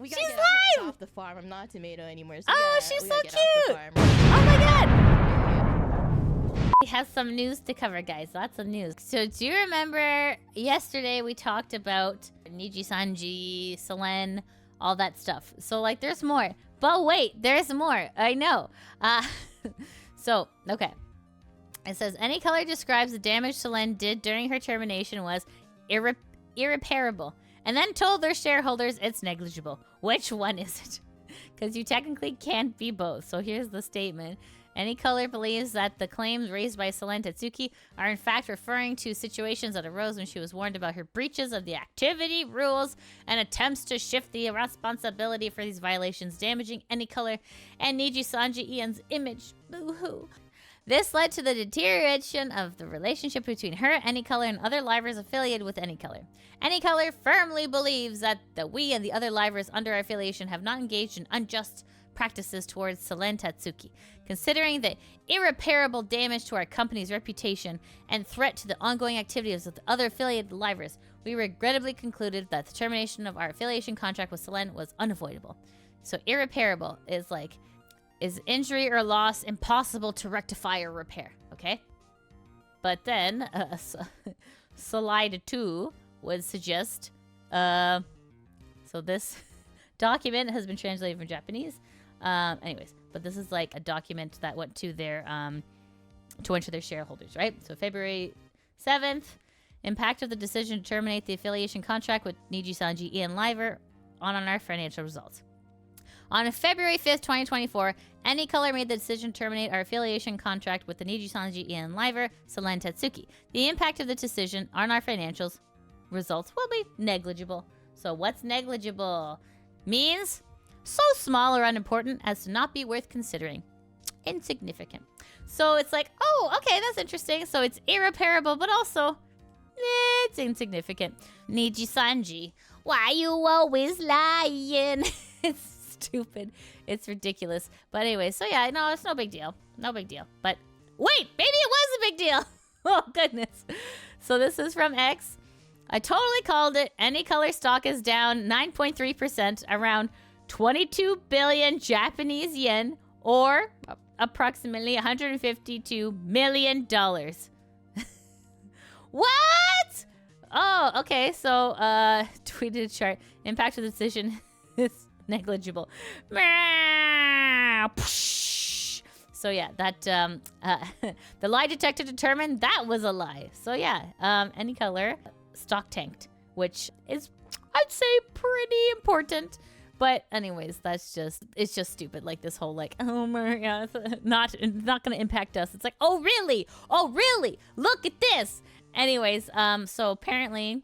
we gotta She's get live! off the farm. I'm not a tomato anymore. So Oh, yeah, she's we so gotta get off the cute! farm. Oh my god! We have some news to cover, guys. Lots of news. So do you remember yesterday we talked about Nijisanji, Selen, all that stuff. So like there's more. But wait, there's more. I know. So, okay. It says, any color describes the damage Selen did during her termination was irreparable. And then told their shareholders it's negligible. Which one is it? Because you technically can't be both. So here's the statement. Any color believes that the claims raised by Selen Tatsuki are in fact referring to situations that arose when she was warned about her breaches of the activity rules and attempts to shift the responsibility for these violations, damaging any color and Nijisanji Ian's image. Boo-hoo. This led to the deterioration of the relationship between her, AnyColor, and other livers affiliated with AnyColor. AnyColor firmly believes that we and the other livers under our affiliation have not engaged in unjust practices towards Selen Tatsuki. Considering the irreparable damage to our company's reputation and threat to the ongoing activities of the other affiliated livers, we regrettably concluded that the termination of our affiliation contract with Selen was unavoidable. So irreparable is like, is injury or loss impossible to rectify or repair, okay? But then, slide 2 would suggest, so this document has been translated from Japanese. Anyways, but this is like a document that went to their, to their shareholders, right? So February 7th, impact of the decision to terminate the affiliation contract with Nijisanji Ian Liver on our financial results. On February 5th, 2024, AnyColor made the decision to terminate our affiliation contract with the Nijisanji Ian Liver, Selen Tatsuki. The impact of the decision on our financials results will be negligible. So what's negligible? Means so small or unimportant as to not be worth considering. Insignificant. So it's like, oh, okay, that's interesting. So it's irreparable, but also it's insignificant. Nijisanji, why you always lying? It's stupid. It's ridiculous. But anyway, so yeah, no, it's no big deal. No big deal. But wait, maybe it was a big deal. Oh, goodness. So this is from X. I totally called it. AnyColor stock is down 9.3%, around 22 billion Japanese yen, or approximately $152 million. What? Oh, okay. So, tweeted chart. Impact of the decision is negligible. So yeah, that the lie detector determined that was a lie. So yeah, AnyColor stock tanked, which is, I'd say, pretty important. But anyways, it's just stupid. Like this whole like, oh my god, it's not gonna impact us. It's like, oh really? Oh really? Look at this. Anyways, so apparently,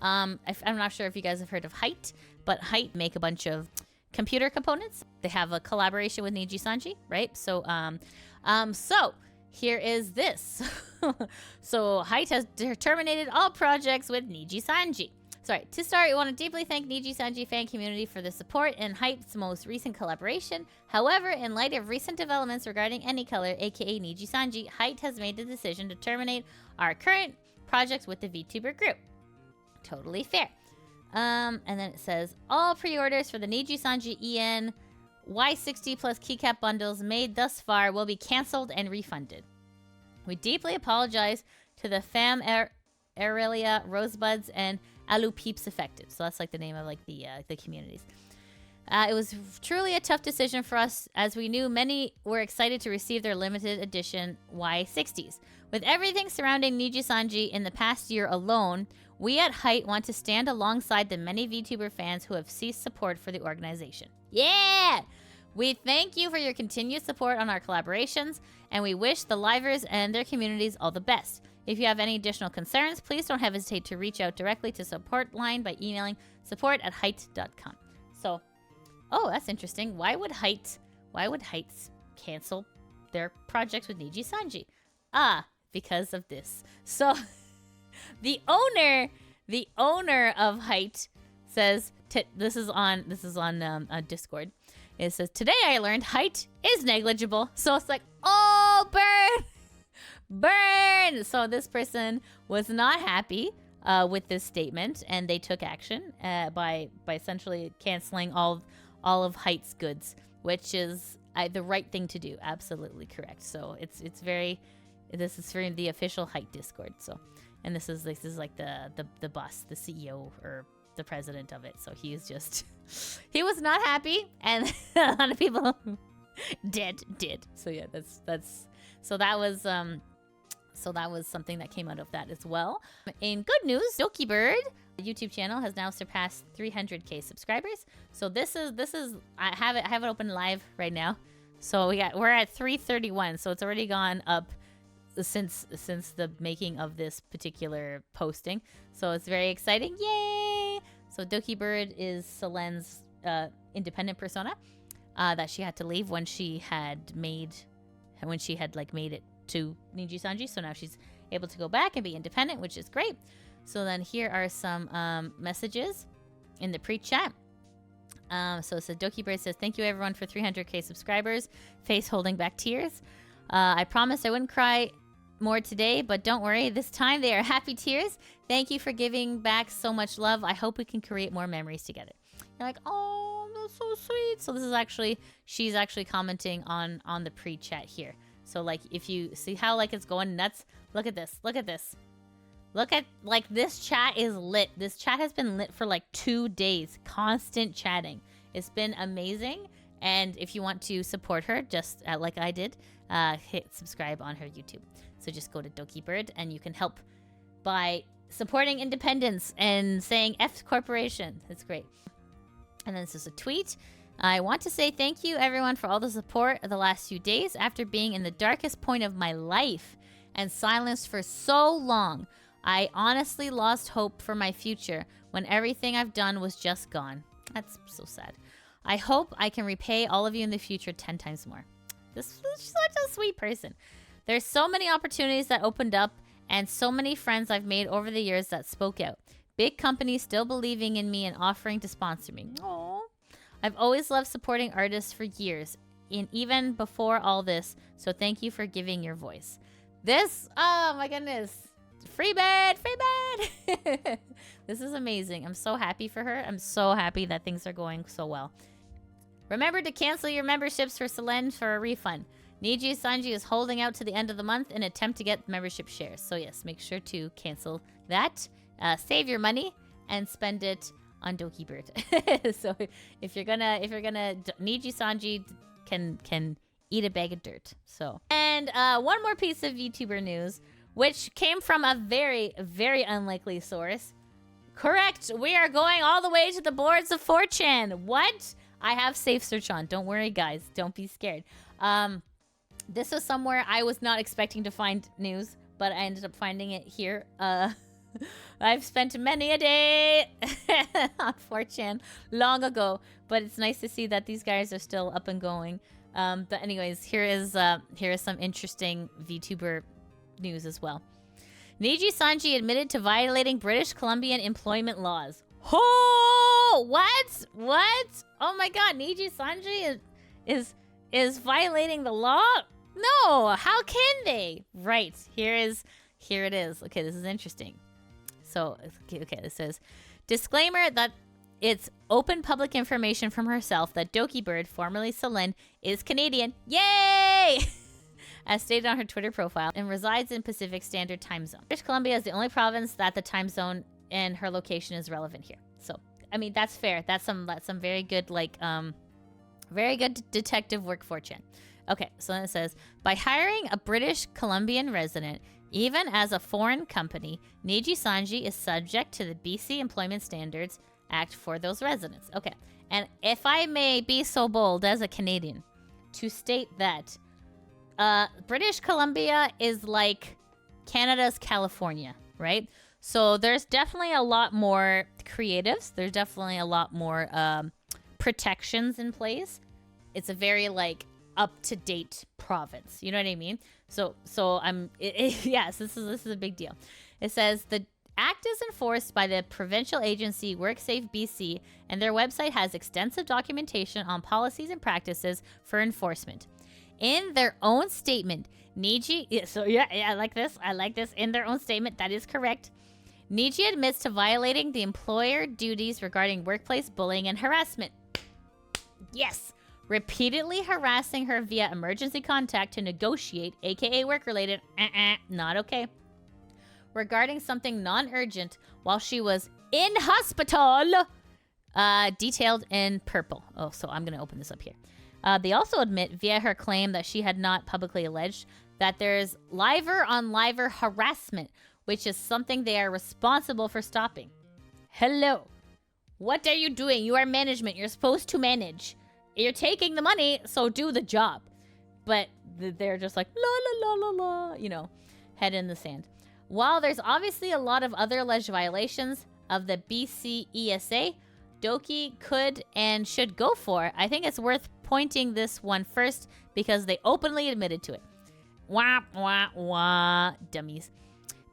I'm not sure if you guys have heard of HYTE, but HYTE make a bunch of computer components. They have a collaboration with Nijisanji, right? So, so here is this. So HYTE has terminated all projects with Nijisanji. Sorry, to start, we want to deeply thank Nijisanji fan community for the support in HYTE's most recent collaboration. However, in light of recent developments regarding AnyColor, aka Nijisanji, HYTE has made the decision to terminate our current project with the Vtuber group. Totally fair. And then it says, all pre-orders for the Nijisanji EN YACHT plus keycap bundles made thus far will be canceled and refunded. We deeply apologize to the Fam Aurelia, Rosebuds, and Alu Peeps affected. So that's like the name of like the communities. It was truly a tough decision for us, as we knew many were excited to receive their limited edition Y60s. With everything surrounding Nijisanji in the past year alone, we at HYTE want to stand alongside the many VTuber fans who have ceased support for the organization. Yeah! We thank you for your continued support on our collaborations, and we wish the livers and their communities all the best. If you have any additional concerns, please don't hesitate to reach out directly to support line by emailing support@hyte.com. So, oh, that's interesting. Why would HYTE cancel their project with Nijisanji? Ah, because of this. So, the owner of HYTE says, this is on Discord. It says, today I learned HYTE is negligible. So it's like, oh, burn. So this person was not happy with this statement, and they took action by essentially canceling all of HYTE's goods, which is the right thing to do. Absolutely correct. So this is for the official HYTE Discord. So, and this is like the boss, the CEO or the president of it. So he was not happy, and a lot of people did. So yeah, so that was something that came out of that as well. In good news, DokiBird, the YouTube channel, has now surpassed 300k subscribers. So this is I have it open live right now. So we're at 331. So it's already gone up since the making of this particular posting. So it's very exciting. Yay! So DokiBird is Selen's independent persona that she had to leave when she had made it to Nijisanji. So now she's able to go back and be independent, which is great. So then here are some messages in the pre-chat. So DokiBird says, thank you everyone for 300k subscribers. Face holding back tears. I promised I wouldn't cry more today, but don't worry. This time they are happy tears. Thank you for giving back so much love. I hope we can create more memories together. You're like, oh, that's so sweet. So this is she's actually commenting on the pre-chat here. So like, if you see how like it's going nuts, look at this. Look at this. Look at, like, this chat is lit. This chat has been lit for like 2 days. Constant chatting. It's been amazing. And if you want to support her, just like I did, hit subscribe on her YouTube. So just go to DokiBird and you can help by supporting independence and saying F corporation. It's great. And then this is a tweet. I want to say thank you everyone for all the support of the last few days after being in the darkest point of my life and silenced for so long. I honestly lost hope for my future when everything I've done was just gone. That's so sad. I hope I can repay all of you in the future 10 times more. This is such a sweet person. There's so many opportunities that opened up and so many friends I've made over the years that spoke out. Big companies still believing in me and offering to sponsor me. Aww. I've always loved supporting artists for years, and even before all this, so thank you for giving your voice. This, oh my goodness. Free bird! This is amazing. I'm so happy for her. I'm so happy that things are going so well. Remember to cancel your memberships for Selen for a refund. Nijisanji is holding out to the end of the month in an attempt to get membership shares. So yes, make sure to cancel that. Save your money and spend it on DokiBird. So if you're gonna Nijisanji can eat a bag of dirt. So, and one more piece of VTuber news, which came from a very, very unlikely source. Correct. We are going all the way to the boards of 4chan. What? I have safe search on. Don't worry, guys. Don't be scared. This was somewhere I was not expecting to find news, but I ended up finding it here. I've spent many a day on 4chan long ago, but it's nice to see that these guys are still up and going. But anyways, here is some interesting VTuber news as well. Nijisanji admitted to violating British Columbian employment laws. Oh, what? Oh my God, Nijisanji is violating the law? No, how can they? Right, here it is. Okay, this is interesting. So, okay, this says, disclaimer that it's open public information from herself that DokiBird, formerly Selen, is Canadian. Yay! As stated on her Twitter profile, and resides in Pacific Standard Time Zone. British Columbia is the only province that the time zone and her location is relevant here. So, I mean, that's fair. That's some very good, like, very good detective work for 4chan. Okay, so then it says, by hiring a British Columbian resident, even as a foreign company, Nijisanji is subject to the BC Employment Standards Act for those residents. Okay, and if I may be so bold as a Canadian to state that British Columbia is like Canada's California, right? So there's definitely a lot more creatives. There's definitely a lot more protections in place. It's a very like up-to-date province. You know what I mean? So yes, this is a big deal. It says the act is enforced by the provincial agency WorkSafe BC, and their website has extensive documentation on policies and practices for enforcement. In their own statement, I like this. In their own statement, that is correct. Niji admits to violating the employer duties regarding workplace bullying and harassment. Yes! Repeatedly harassing her via emergency contact to negotiate, aka work-related, not okay, regarding something non-urgent while she was in hospital, detailed in purple. Oh, so I'm going to open this up here. They also admit via her claim that she had not publicly alleged that there's liver-on-liver harassment, which is something they are responsible for stopping. Hello. What are you doing? You are management. You're supposed to manage. You're taking the money, so do the job. But they're just like, la, la, la, la, la, you know, head in the sand. While there's obviously a lot of other alleged violations of the BCESA, Doki could and should go for, I think it's worth pointing this one first because they openly admitted to it. Wah, wah, wah, dummies.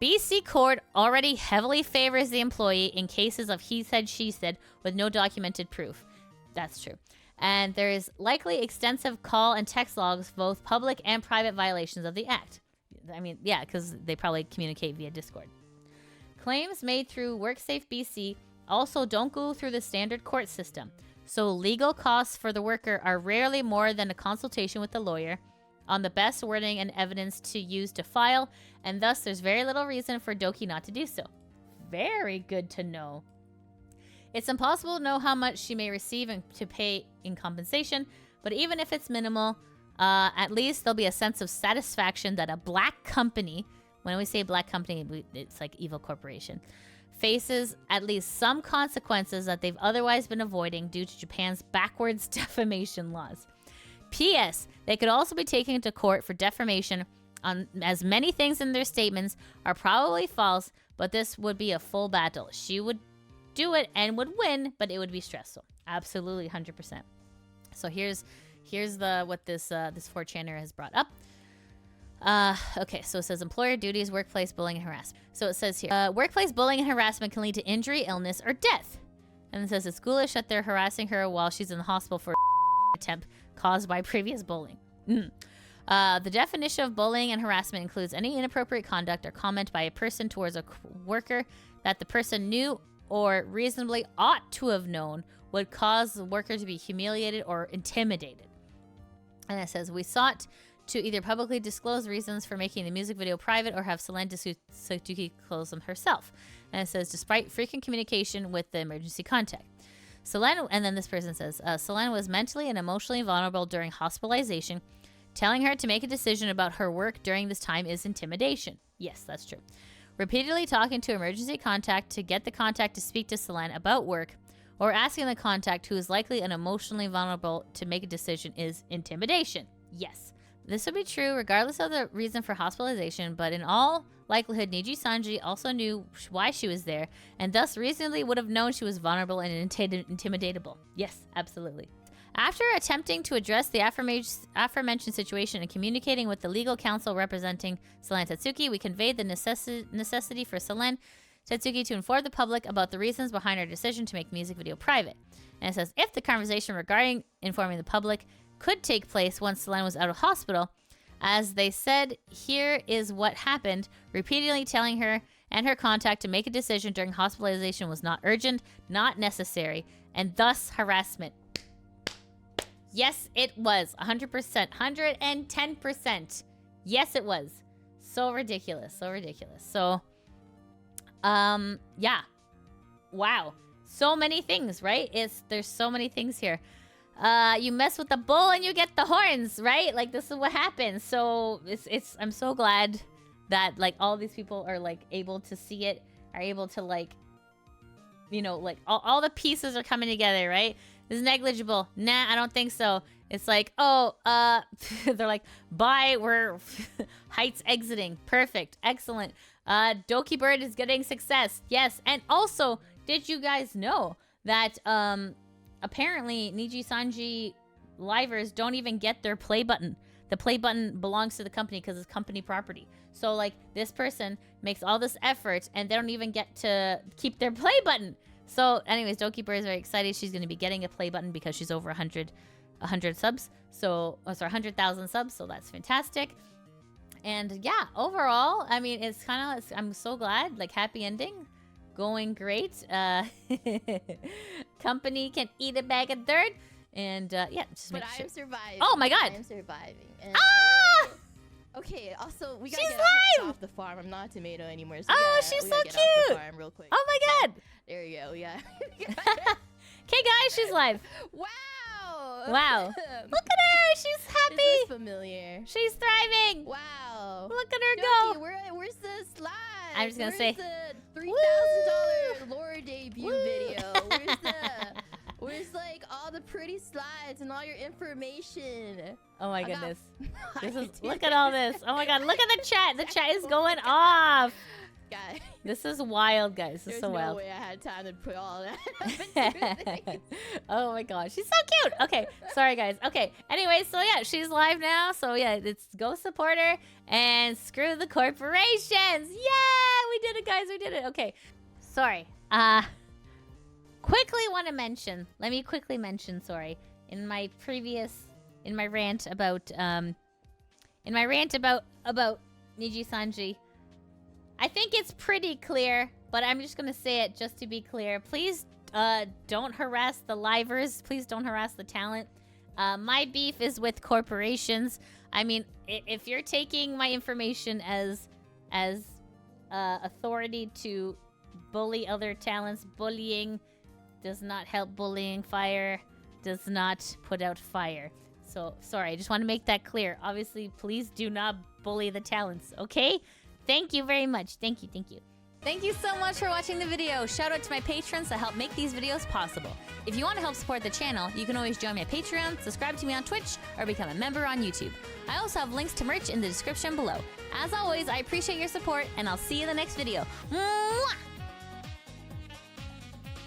BC court already heavily favors the employee in cases of he said, she said with no documented proof. That's true. And there is likely extensive call and text logs, both public and private violations of the act. I mean, yeah, because they probably communicate via Discord. Claims made through WorkSafe BC also don't go through the standard court system. So legal costs for the worker are rarely more than a consultation with the lawyer on the best wording and evidence to use to file, and thus there's very little reason for Doki not to do so. Very good to know. It's impossible to know how much she may receive and to pay in compensation, but even if it's minimal, at least there'll be a sense of satisfaction that a black company, when we say black company, it's like evil corporation, faces at least some consequences that they've otherwise been avoiding due to Japan's backwards defamation laws. P.S. They could also be taken to court for defamation on as many things in their statements are probably false, but this would be a full battle. She would do it and would win, but it would be stressful. Absolutely, 100%. So here's what this 4chaner has brought up. Okay, so it says employer duties, workplace bullying and harassment. So it says here, workplace bullying and harassment can lead to injury, illness, or death. And it says it's ghoulish that they're harassing her while she's in the hospital for attempt caused by previous bullying. The definition of bullying and harassment includes any inappropriate conduct or comment by a person towards a worker that the person knew or reasonably ought to have known would cause the worker to be humiliated or intimidated. And it says, we sought to either publicly disclose reasons for making the music video private or have Selen Tatsuki close them herself. And it says, despite frequent communication with the emergency contact. Selen, and then this person says, Selen was mentally and emotionally vulnerable during hospitalization. Telling her to make a decision about her work during this time is intimidation. Yes, that's true. Repeatedly talking to emergency contact to get the contact to speak to Selen about work or asking the contact who is likely and emotionally vulnerable to make a decision is intimidation. Yes. This would be true regardless of the reason for hospitalization, but in all likelihood, Nijisanji also knew why she was there and thus reasonably would have known she was vulnerable and intimidatable. Yes, absolutely. After attempting to address the aforementioned situation and communicating with the legal counsel representing Selen Tatsuki, we conveyed the necessity for Selen Tatsuki to inform the public about the reasons behind our decision to make the music video private. And it says, if the conversation regarding informing the public could take place once Selen was out of hospital, as they said, here is what happened, repeatedly telling her and her contact to make a decision during hospitalization was not urgent, not necessary, and thus harassment. Yes, it was. 100%. 110%. Yes, it was. So ridiculous. So ridiculous. So, yeah. Wow. So many things, right? There's so many things here. You mess with the bull and you get the horns, right? Like, this is what happens. So, I'm so glad that, like, all these people are, like, able to see it, are able to, like, you know, like, all the pieces are coming together, right? This is negligible. Nah, I don't think so. It's like, oh, they're like, bye, we're HYTE's exiting. Perfect. Excellent. DokiBird is getting success. Yes. And also, did you guys know that apparently Nijisanji livers don't even get their play button? The play button belongs to the company because it's company property. So, like, this person makes all this effort and they don't even get to keep their play button. So, anyways, DokiBird is very excited. She's going to be getting a play button because she's over 100 subs. So, oh, sorry, 100,000 subs. So that's fantastic. And yeah, overall, I mean, it's kind of, I'm so glad, like, happy ending. going great. Company can eat a bag of dirt. And yeah, just But make sure. I'm surviving. Oh my god! I'm surviving. And okay, also, we gotta She's get live! off the farm. I'm not a tomato anymore. So Oh, we she's gotta so get off the cute! farm real quick. Oh my god! There you go, yeah. Okay, guys, she's live. Wow! Wow. Look at her! She's This happy! is familiar. She's thriving! Wow. Look at her Doki, go! where's the slide? I'm just gonna say- Where's the $3,000 lore debut Woo! video? Where's like all the pretty slides and all your information? Oh my I got- goodness. I This is did look at all this. Oh my god, look at the chat. The chat is going off. Guys, This is wild, guys. This there's is so no wild. way I had time to put all that. Oh my god, she's so cute. Okay, sorry guys. Okay, anyway, so yeah, she's live now. So yeah, it's go support her and screw the corporations. Yeah, we did it, guys. We did it. Okay, sorry. Quickly want to mention. Let me quickly mention. Sorry, in my rant about Nijisanji. I think it's pretty clear, but I'm just gonna say it just to be clear. Please don't harass the livers. Please don't harass the talent. My beef is with corporations. I mean, if you're taking my information as authority to bully other talents, bullying does not help. Bullying fire does not put out fire. So, sorry, I just want to make that clear. Obviously, please do not bully the talents, okay? Thank you very much. Thank you, thank you. Thank you so much for watching the video. Shout out to my patrons that help make these videos possible. If you want to help support the channel, you can always join my Patreon, subscribe to me on Twitch, or become a member on YouTube. I also have links to merch in the description below. As always, I appreciate your support, and I'll see you in the next video. Mwah!